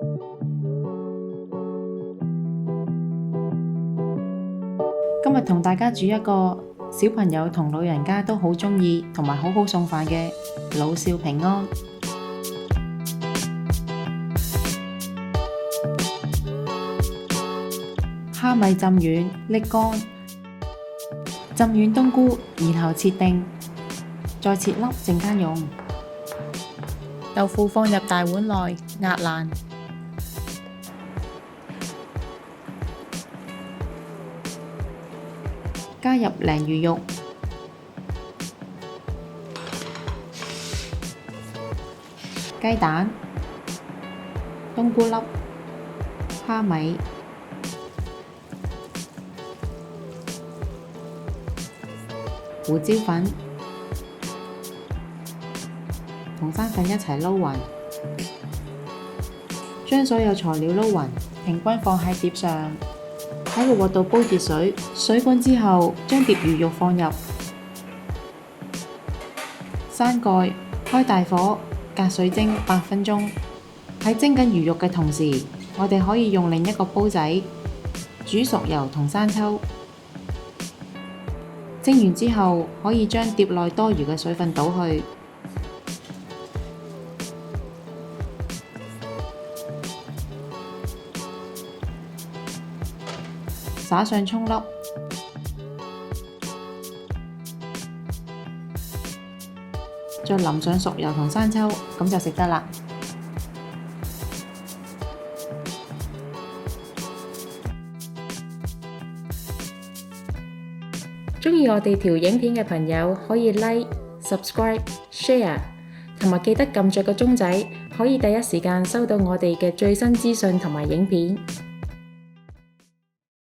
今日同大家煮一個小朋友同老人家都好鍾意同埋好好送飯嘅老少平安。蝦米浸軟，瀝乾。浸軟冬菇，然後切丁，再切粒陣間用。豆腐放入大碗內，壓爛。加入鯪魚肉、雞蛋、冬菇粒、蝦米、胡椒粉同生粉一齊撈勻，將所有材料撈勻，平均放喺碟上。喺個鑊度煲熱水，水滾之後，將碟魚肉放入，閂蓋，開大火，隔水蒸8分鐘。喺蒸緊魚肉嘅同時，我哋可以用另一個煲仔煮熟油同生抽。蒸完之後，可以將碟內多餘嘅水分倒去。灑上蔥粒，再淋上熟油同生抽，咁就食得啦。鍾意我哋條影片嘅朋友可以 like、subscribe、share， 同埋記得撳着個鐘仔，可以第一時間收到我哋嘅最新資訊同埋影片。